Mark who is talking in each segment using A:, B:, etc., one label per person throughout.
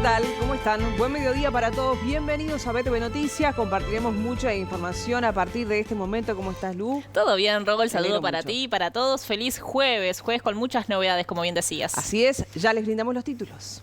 A: tal? ¿Cómo están? Buen mediodía para todos. Bienvenidos a BTV Noticias. Compartiremos mucha información a partir de este momento. ¿Cómo estás, Lu?
B: Todo bien, Rogo. El saludo para
A: mucho.
B: ti y para todos. Feliz jueves. Jueves con muchas novedades, como bien decías.
A: Así es, ya les brindamos los títulos.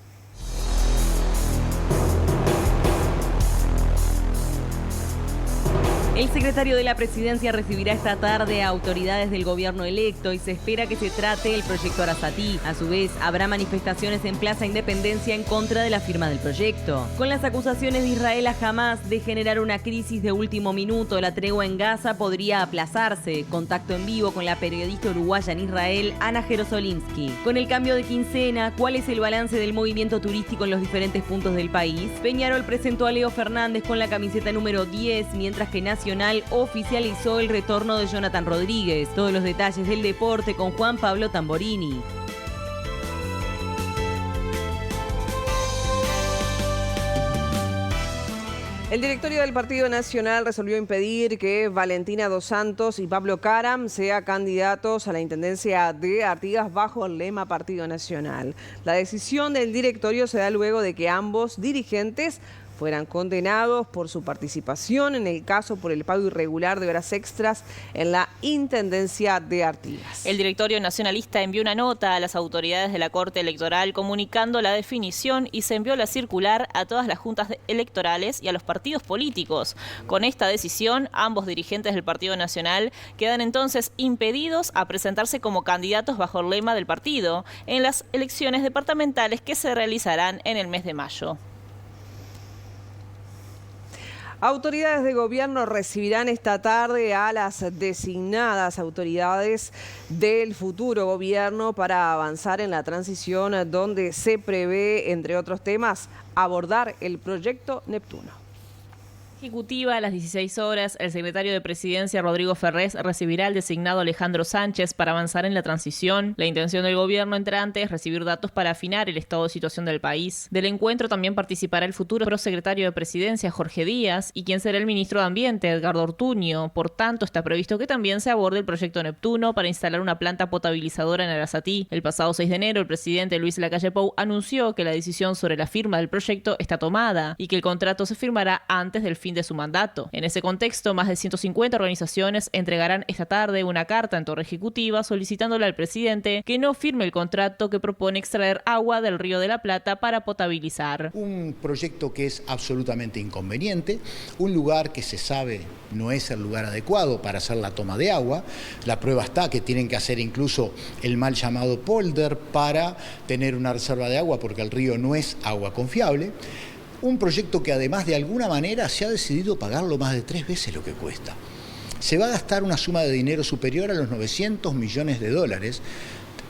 C: El secretario de la Presidencia recibirá esta tarde a autoridades del gobierno electo y se espera que se trate el proyecto Arasatí. A su vez, habrá manifestaciones en Plaza Independencia en contra de la firma del proyecto. Con las acusaciones de Israel a Hamás de generar una crisis de último minuto, la tregua en Gaza podría aplazarse. Contacto en vivo con la periodista uruguaya en Israel, Ana Jerosolimsky. Con el cambio de quincena, ¿cuál es el balance del movimiento turístico en los diferentes puntos del país? Peñarol presentó a Leo Fernández con la camiseta número 10, mientras que Nacional oficializó el retorno de Jonathan Rodríguez. Todos los detalles del deporte con Juan Pablo Tamborini.
A: El directorio del Partido Nacional resolvió impedir que Valentina Dos Santos y Pablo Caram sean candidatos a la Intendencia de Artigas bajo el lema Partido Nacional. La decisión del directorio se da luego de que ambos dirigentes fueran condenados por su participación en el caso por el pago irregular de horas extras en la Intendencia de Artigas.
B: El directorio nacionalista envió una nota a las autoridades de la Corte Electoral comunicando la definición y se envió la circular a todas las juntas electorales y a los partidos políticos. Con esta decisión, ambos dirigentes del Partido Nacional quedan entonces impedidos a presentarse como candidatos bajo el lema del partido en las elecciones departamentales que se realizarán en el mes de mayo.
A: Autoridades de gobierno recibirán esta tarde a las designadas autoridades del futuro gobierno para avanzar en la transición, donde se prevé, entre otros temas, abordar el proyecto Neptuno.
B: Ejecutiva a las 16 horas, el secretario de Presidencia, Rodrigo Ferrés, recibirá al designado Alejandro Sánchez para avanzar en la transición. La intención del gobierno entrante es recibir datos para afinar el estado de situación del país. Del encuentro también participará el futuro prosecretario de Presidencia, Jorge Díaz, y quien será el ministro de Ambiente, Edgardo Ortuño. Por tanto, está previsto que también se aborde el proyecto Neptuno para instalar una planta potabilizadora en Arasatí. El pasado 6 de enero, el presidente Luis Lacalle Pou anunció que la decisión sobre la firma del proyecto está tomada y que el contrato se firmará antes del fin de su mandato. En ese contexto, más de 150 organizaciones entregarán esta tarde una carta en Torre Ejecutiva solicitándole al presidente que no firme el contrato que propone extraer agua del Río de la Plata para potabilizar.
D: Un proyecto que es absolutamente inconveniente, un lugar que se sabe no es el lugar adecuado para hacer la toma de agua. La prueba está que tienen que hacer incluso el mal llamado polder para tener una reserva de agua porque el río no es agua confiable. Un proyecto que además de alguna manera se ha decidido pagarlo más de 3 veces lo que cuesta. Se va a gastar una suma de dinero superior a los 900 millones de dólares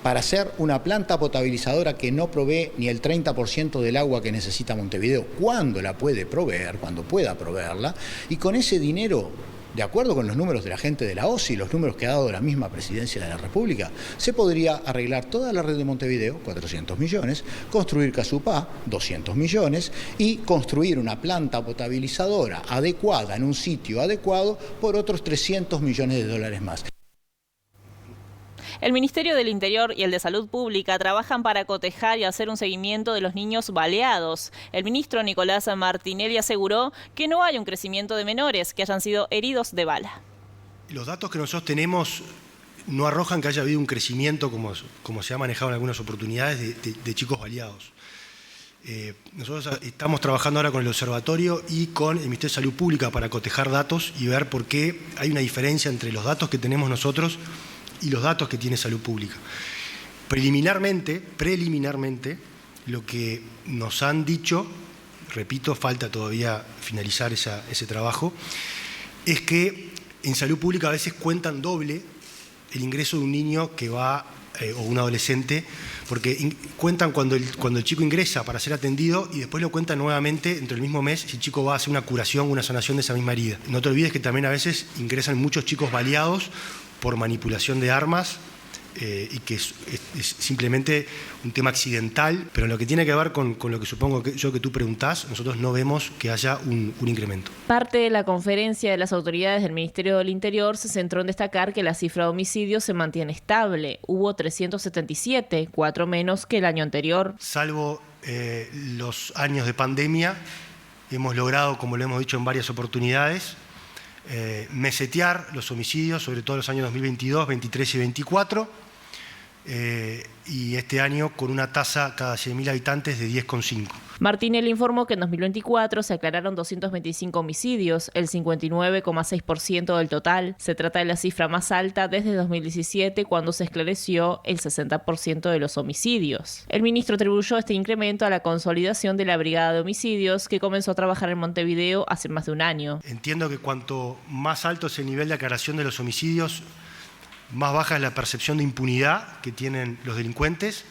D: para hacer una planta potabilizadora que no provee ni el 30% del agua que necesita Montevideo cuando la puede proveer, cuando pueda proveerla, y con ese dinero, de acuerdo con los números de la gente de la OSI, los números que ha dado la misma Presidencia de la República, se podría arreglar toda la red de Montevideo, 400 millones, construir Casupá, 200 millones, y construir una planta potabilizadora adecuada en un sitio adecuado por otros 300 millones de dólares más.
B: El Ministerio del Interior y el de Salud Pública trabajan para cotejar y hacer un seguimiento de los niños baleados. El ministro Nicolás Martinelli aseguró que no hay un crecimiento de menores que hayan sido heridos de bala.
E: Los datos que nosotros tenemos no arrojan que haya habido un crecimiento como se ha manejado en algunas oportunidades de chicos baleados. Nosotros estamos trabajando ahora con el observatorio y con el Ministerio de Salud Pública para cotejar datos y ver por qué hay una diferencia entre los datos que tenemos nosotros y los datos que tiene Salud Pública. Preliminarmente, lo que nos han dicho, repito, falta todavía finalizar ese trabajo, es que en Salud Pública a veces cuentan doble el ingreso de un niño que va, o un adolescente, porque cuentan cuando el chico ingresa para ser atendido y después lo cuentan nuevamente dentro del mismo mes si el chico va a hacer una curación o una sanación de esa misma herida. No te olvides que también a veces ingresan muchos chicos baleados por manipulación de armas y que es simplemente un tema accidental, pero en lo que tiene que ver con lo que supongo que tú preguntás, nosotros no vemos que haya un incremento.
B: Parte de la conferencia de las autoridades del Ministerio del Interior se centró en destacar que la cifra de homicidios se mantiene estable. Hubo 377, 4 menos que el año anterior.
E: Salvo los años de pandemia, hemos logrado, como lo hemos dicho en varias oportunidades, mesetear los homicidios, sobre todo en los años 2022, 23 y 24, y este año con una tasa cada 100.000 habitantes de 10,5.
B: Martinelli informó que en 2024 se aclararon 225 homicidios, el 59,6% del total. Se trata de la cifra más alta desde 2017, cuando se esclareció el 60% de los homicidios. El ministro atribuyó este incremento a la consolidación de la Brigada de Homicidios, que comenzó a trabajar en Montevideo hace más de un año.
E: Entiendo que cuanto más alto es el nivel de aclaración de los homicidios, más baja es la percepción de impunidad que tienen los delincuentes.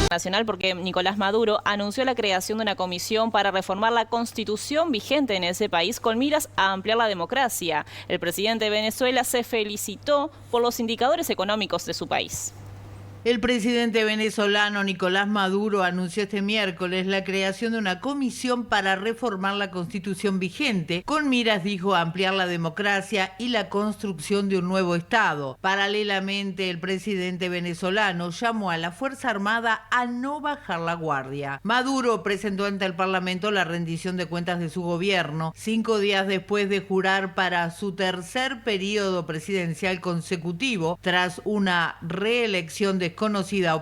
F: Nacional, porque Nicolás Maduro anunció la creación de una comisión para reformar la constitución vigente en ese país con miras a ampliar la democracia. El presidente de Venezuela se felicitó por los indicadores económicos de su país.
G: El presidente venezolano Nicolás Maduro anunció este miércoles la creación de una comisión para reformar la constitución vigente, con miras, dijo, a ampliar la democracia y la construcción de un nuevo Estado. Paralelamente, el presidente venezolano llamó a la Fuerza Armada a no bajar la guardia. Maduro presentó ante el Parlamento la rendición de cuentas de su gobierno, 5 días después de jurar para su tercer periodo presidencial consecutivo, tras una reelección desconocida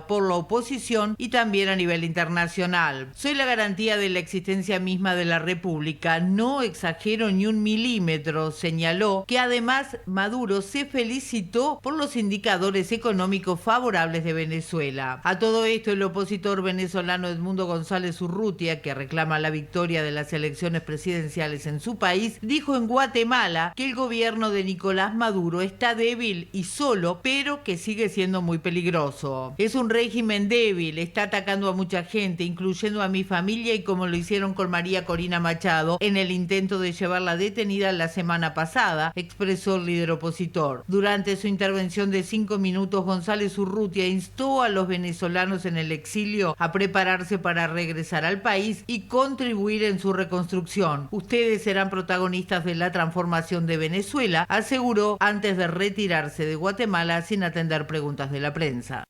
G: por la oposición y también a nivel internacional. Soy la garantía de la existencia misma de la República, no exagero ni un milímetro, señaló, que además Maduro se felicitó por los indicadores económicos favorables de Venezuela. A todo esto, el opositor venezolano Edmundo González Urrutia, que reclama la victoria de las elecciones presidenciales en su país, dijo en Guatemala que el gobierno de Nicolás Maduro está débil y solo, pero que sigue siendo muy peligroso. Es un régimen débil, está atacando a mucha gente, incluyendo a mi familia, y como lo hicieron con María Corina Machado en el intento de llevarla detenida la semana pasada, expresó el líder opositor. Durante su intervención de 5 minutos, González Urrutia instó a los venezolanos en el exilio a prepararse para regresar al país y contribuir en su reconstrucción. Ustedes serán protagonistas de la transformación de Venezuela, aseguró antes de retirarse de Guatemala sin atender preguntas de la prensa.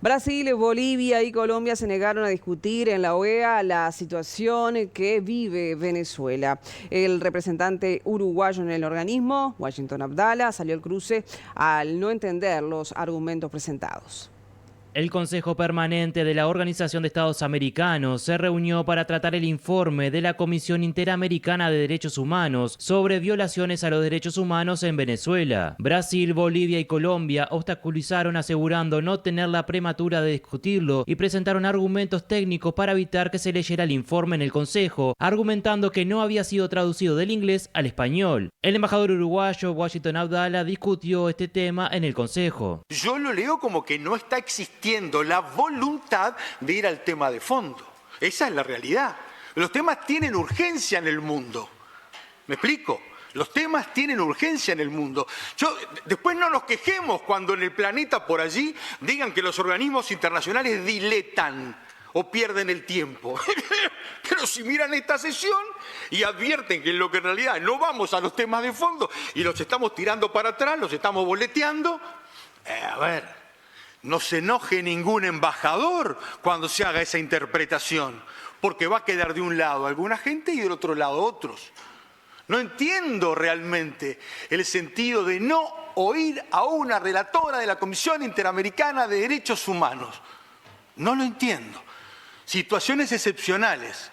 A: Brasil, Bolivia y Colombia se negaron a discutir en la OEA la situación que vive Venezuela. El representante uruguayo en el organismo, Washington Abdala, salió al cruce al no entender los argumentos presentados.
H: El Consejo Permanente de la Organización de Estados Americanos se reunió para tratar el informe de la Comisión Interamericana de Derechos Humanos sobre violaciones a los derechos humanos en Venezuela. Brasil, Bolivia y Colombia obstaculizaron asegurando no tener la prematura de discutirlo y presentaron argumentos técnicos para evitar que se leyera el informe en el Consejo, argumentando que no había sido traducido del inglés al español. El embajador uruguayo Washington Abdala discutió este tema en el Consejo.
I: Yo lo leo como que no está existiendo la voluntad de ir al tema de fondo. Esa es la realidad. Los temas tienen urgencia en el mundo. ¿Me explico? Los temas tienen urgencia en el mundo. Después no nos quejemos cuando en el planeta por allí digan que los organismos internacionales diletan o pierden el tiempo. Pero si miran esta sesión y advierten que en lo que en realidad no vamos a los temas de fondo y los estamos tirando para atrás, los estamos boleteando, no se enoje ningún embajador cuando se haga esa interpretación, porque va a quedar de un lado alguna gente y del otro lado otros. No entiendo realmente el sentido de no oír a una relatora de la Comisión Interamericana de Derechos Humanos. No lo entiendo. Situaciones excepcionales.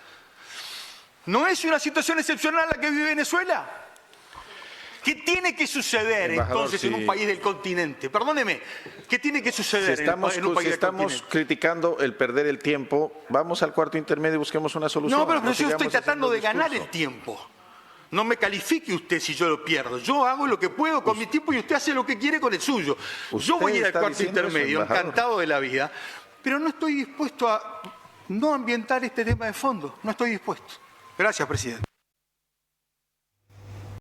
I: ¿No es una situación excepcional la que vive Venezuela? ¿Qué tiene que suceder entonces en un país del continente? Perdóneme, ¿qué tiene que suceder en un país del continente?
J: Si estamos criticando el perder el tiempo, vamos al cuarto intermedio y busquemos una solución.
I: No, pero yo estoy tratando de ganar el tiempo. No me califique usted si yo lo pierdo. Yo hago lo que puedo con mi tiempo y usted hace lo que quiere con el suyo. Yo voy a ir al cuarto intermedio, encantado de la vida, pero no estoy dispuesto a no ambientar este tema de fondo. No estoy dispuesto. Gracias, presidente.